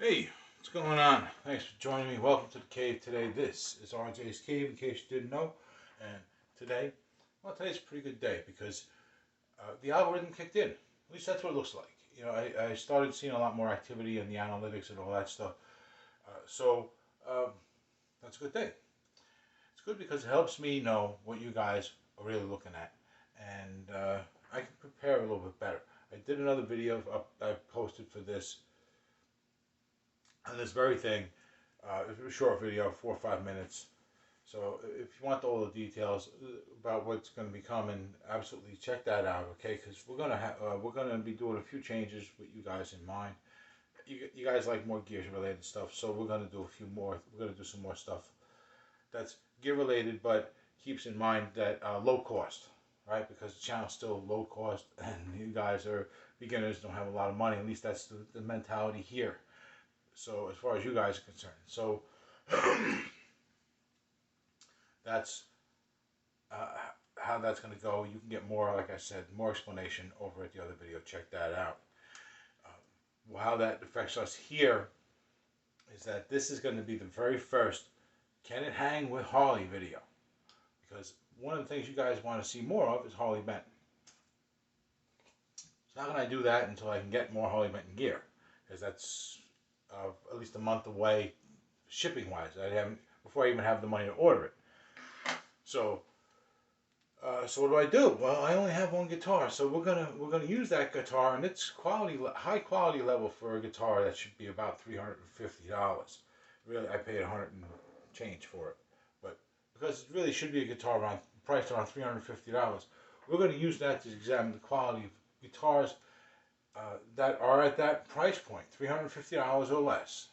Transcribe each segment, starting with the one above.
Hey, what's going on? Thanks for joining me. Welcome to the cave today. This is rj'sCave, in case you didn't know. And today, well, today's a pretty good day because the algorithm kicked in. At least that's what it looks like. You know, I started seeing a lot more activity in the analytics and all that stuff. So that's a good thing. It's good because it helps me know what you guys are really looking at, and I can prepare a little bit better. I did another video I posted for this. And this very thing, it's a short video, 4 or 5 minutes. So if you want all the details about what's going to be coming, absolutely check that out, okay? Because we're gonna be doing a few changes with you guys in mind. You guys like more gear related stuff, so we're gonna do a few more. We're gonna do some more stuff that's gear related, but keeps in mind that low cost, right? Because the channel's still low cost, and you guys are beginners, don't have a lot of money. At least that's the mentality here. So as far as you guys are concerned, so that's how that's going to go. You can get more, like I said, more explanation over at the other video. Check that out. How that affects us here is that this is going to be the very first Can It Hang with Harley video. Because one of the things you guys want to see more of is Harley Benton. So how can I do that until I can get more Harley Benton gear? Because that's at least a month away, shipping wise. Before I even have the money to order it. So, so what do I do? Well, I only have one guitar, so we're gonna use that guitar, and it's high quality level for a guitar that should be about $350. Really, I paid 100 and change for it, but because it really should be a guitar priced around $350, we're gonna use that to examine the quality of guitars that are at that price point, $350 or less,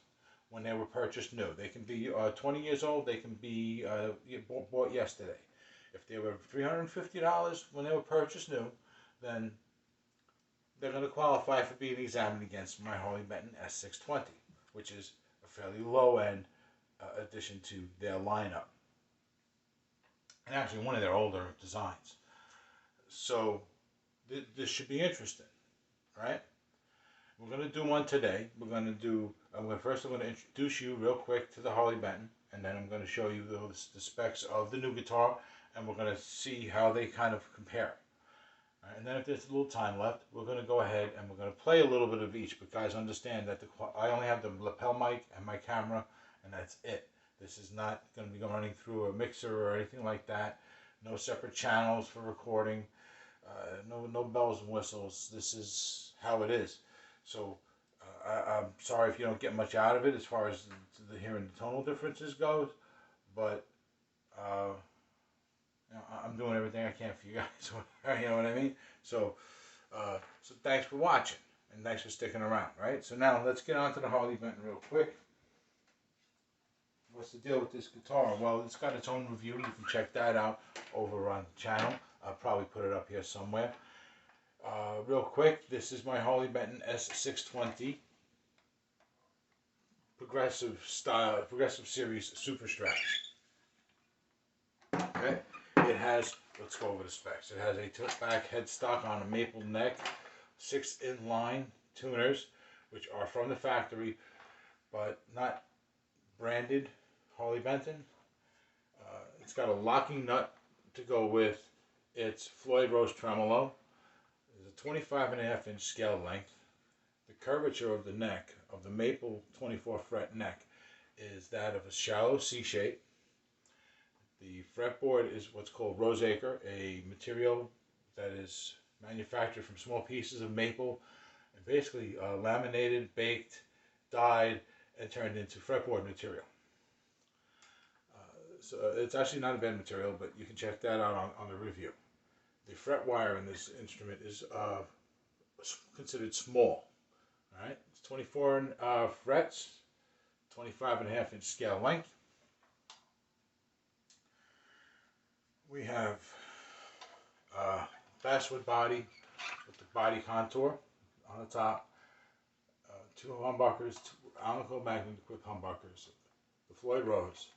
when they were purchased new. They can be 20 years old, they can be bought yesterday. If they were $350 when they were purchased new, then they're going to qualify for being examined against my Harley Benton S620, which is a fairly low-end addition to their lineup. And actually one of their older designs. So this should be interesting. Right? We're going to do one today. First I'm going to introduce you real quick to the Harley Benton, and then I'm going to show you the specs of the new guitar, and we're going to see how they kind of compare. Right? And then if there's a little time left, we're going to go ahead and we're going to play a little bit of each, but guys, understand that I only have the lapel mic and my camera, and that's it. This is not going to be running through a mixer or anything like that. No separate channels for recording. No bells and whistles. This is how it is. So I'm sorry if you don't get much out of it as far as the hearing the tonal differences goes, but you know, I'm doing everything I can for you guys. You know what I mean? So so thanks for watching, and thanks for sticking around. Right? So now let's get on to the Harley Benton real quick. What's the deal with this guitar? Well, it's got its own review. You can check that out over on the channel. I'll probably put it up here somewhere. Real quick, this is my Harley Benton S620 progressive series Super Strat. Okay, it has, let's go over the specs. It has a tilt-back headstock on a maple neck, 6 inline tuners, which are from the factory, but not branded Harley Benton. It's got a locking nut to go with its Floyd Rose tremolo. There's a 25.5-inch scale length. The curvature of the neck, of the maple 24-fret neck, is that of a shallow C shape. The fretboard is what's called roseacre, a material that is manufactured from small pieces of maple and basically laminated, baked, dyed, and turned into fretboard material. So it's actually not a bad material, but you can check that out on the review. The fret wire in this instrument is considered small. All right, it's 24 frets, 25.5-inch scale length. We have basswood body with the body contour on the top. 2 humbuckers, 2 Alnico Magnum equipped humbuckers. The Floyd Rose.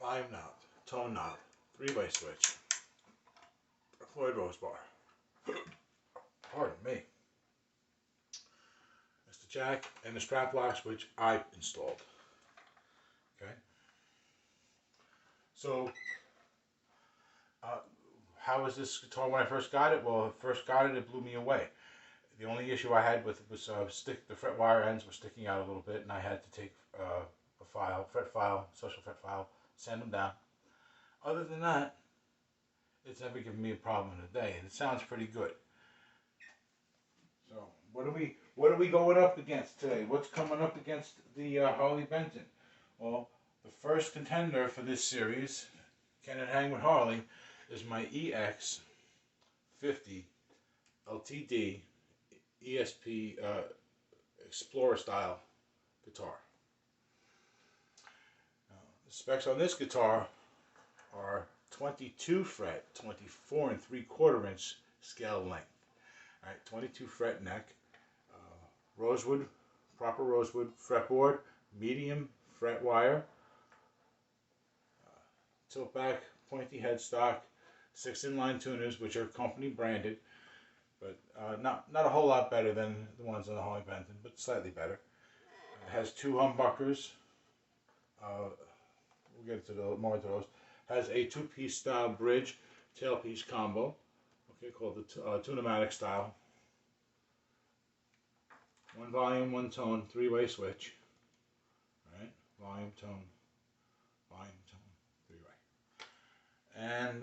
Volume knob, tone knob, 3-way switch. Floyd Rose bar. Pardon me. jack, and the strap locks, which I installed. Okay. So, how was this guitar when I first got it? Well, I first got it, it blew me away. The only issue I had with it was the fret wire ends were sticking out a little bit, and I had to take a fret file, special fret file, sand them down. Other than that, it's never given me a problem in a day, and it sounds pretty good. So, what are we going up against today? What's coming up against the Harley Benton? Well, the first contender for this series, Can It Hang with Harley, is my EX50 LTD ESP Explorer style guitar. The specs on this guitar are 22 fret, 24 and 3/4 inch scale length. All right, 22 fret neck, rosewood, proper rosewood fretboard, medium fret wire, tilt back, pointy headstock, 6 inline tuners, which are company branded, but not a whole lot better than the ones on the Harley Benton, but slightly better. It has 2 humbuckers. We'll get into more into those. Has a 2-piece style bridge tailpiece combo, okay, called the Tunematic style. 1 volume, 1 tone, 3-way switch. All right, volume, tone, 3-way. And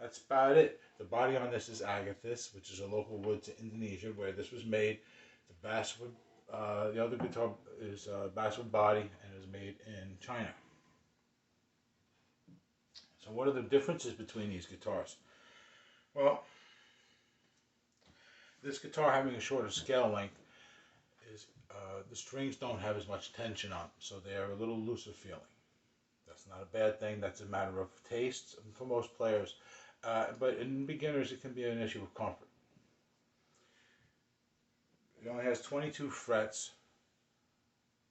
that's about it. The body on this is agathis, which is a local wood to Indonesia, where this was made. The basswood, the other guitar is basswood body and is made in China. So what are the differences between these guitars? Well, this guitar having a shorter scale length is the strings don't have as much tension on them, so they are a little looser feeling. That's not a bad thing. That's a matter of taste for most players. But in beginners, it can be an issue of comfort. It only has 22 frets,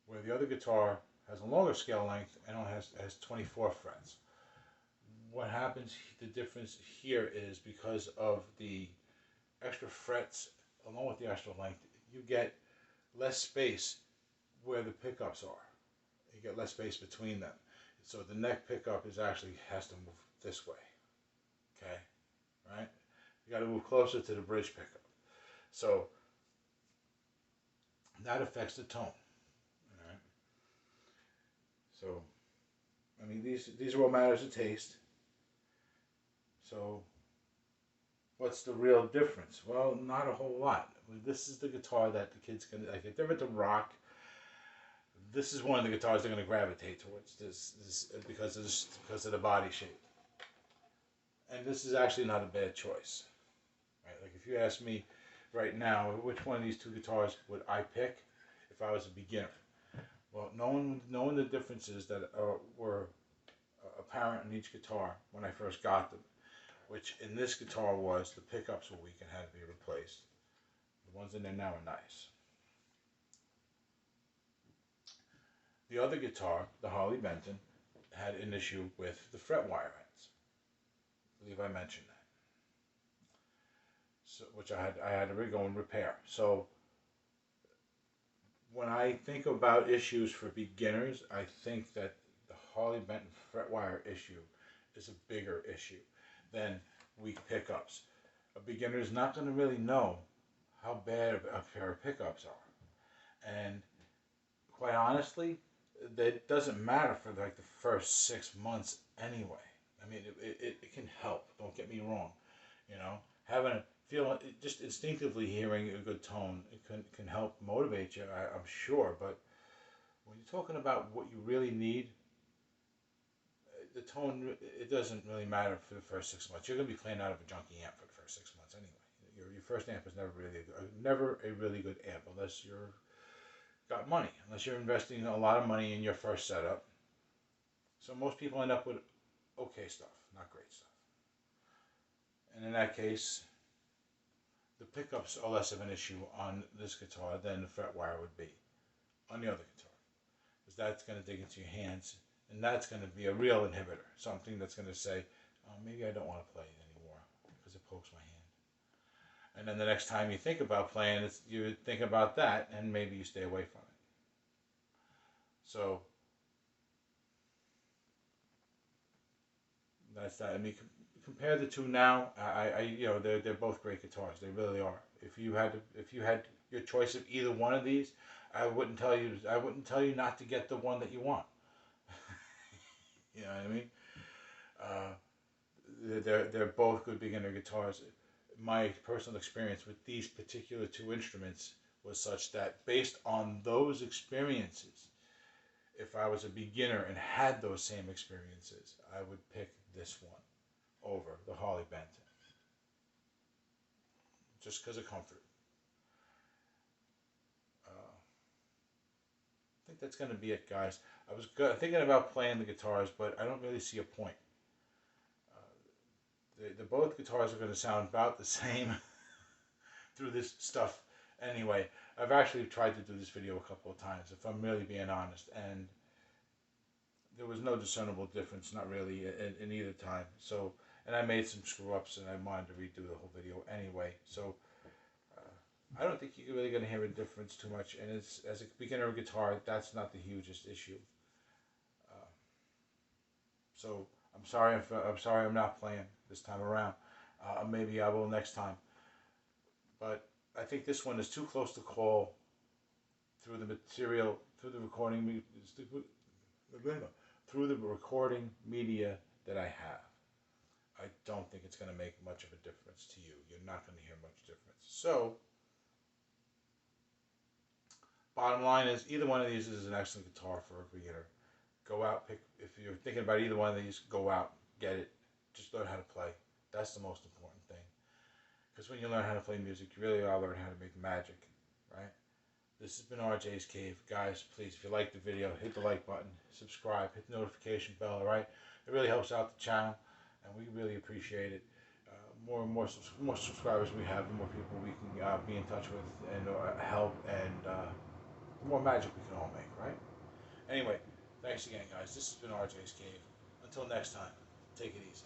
where the other guitar has a longer scale length and only has 24 frets. What happens, the difference here is because of the extra frets, along with the extra length, you get less space where the pickups are. You get less space between them. So the neck pickup has to move this way. Okay, right? You got to move closer to the bridge pickup. So that affects the tone. All right. So, I mean, these are all matters of taste. So, what's the real difference? Well, not a whole lot. This is the guitar that the kids can like. If they're into rock, this is one of the guitars they're going to gravitate towards. This because of the body shape. And this is actually not a bad choice. Right? Like if you ask me right now, which one of these 2 guitars would I pick if I was a beginner? Well, knowing the differences that were apparent in each guitar when I first got them, which in this guitar was the pickups were weak and had to be replaced. The ones in there now are nice. The other guitar, the Harley Benton, had an issue with the fret wire ends. I believe I mentioned that. So, which I had to go and repair. So when I think about issues for beginners, I think that the Harley Benton fret wire issue is a bigger issue than weak pickups. A beginner is not going to really know how bad a pair of pickups are. And quite honestly, that doesn't matter for like the first 6 months anyway. I mean, it can help. Don't get me wrong. You know, having a feeling, just instinctively hearing a good tone, it can help motivate you. I'm sure. But when you're talking about what you really need, the tone, it doesn't really matter for the first 6 months. You're going to be playing out of a junky amp for the first 6 months anyway. Your first amp is never a really good amp unless you're got money, unless you're investing a lot of money in your first setup. So most people end up with okay stuff, not great stuff. And in that case, the pickups are less of an issue on this guitar than the fret wire would be on the other guitar, because that's going to dig into your hands, and that's going to be a real inhibitor, something that's going to say, oh, maybe I don't want to play it anymore because it pokes my hand. And then the next time you think about playing, you think about that, and maybe you stay away from it. So that's that. I mean, compare the two now. They're both great guitars. They really are. If you had your choice of either one of these, I wouldn't tell you not to get the one that you want. You know what I mean? They're both good beginner guitars. My personal experience with these particular two instruments was such that based on those experiences, if I was a beginner and had those same experiences, I would pick this one over the Harley Benton, just because of comfort. I think that's going to be it, guys. I was thinking about playing the guitars, but I don't really see a point. The both guitars are going to sound about the same through this stuff anyway. I've actually tried to do this video a couple of times, if I'm really being honest, and there was no discernible difference, not really, in either time. So, and I made some screw ups, and I wanted to redo the whole video anyway. So, I don't think you're really going to hear a difference too much. And as a beginner guitar, that's not the hugest issue. Uh, so, I'm sorry I'm not playing this time around. Maybe I will next time. But I think this one is too close to call through the material, through the recording, through the recording media that I have. I don't think it's going to make much of a difference to you. You're not going to hear much difference. So, bottom line is, either one of these is an excellent guitar for a beginner. Go out, if you're thinking about either one of these, go out, get it. Just learn how to play. That's the most important thing. Because when you learn how to play music, you really are learning how to make magic, right? This has been rj'sCave. Guys, please, if you like the video, hit the like button, subscribe, hit the notification bell, all right? It really helps out the channel, and we really appreciate it. More and more subscribers we have, the more people we can be in touch with and help, and the more magic we can all make, right? Anyway, thanks again, guys. This has been rj'sCave. Until next time, take it easy.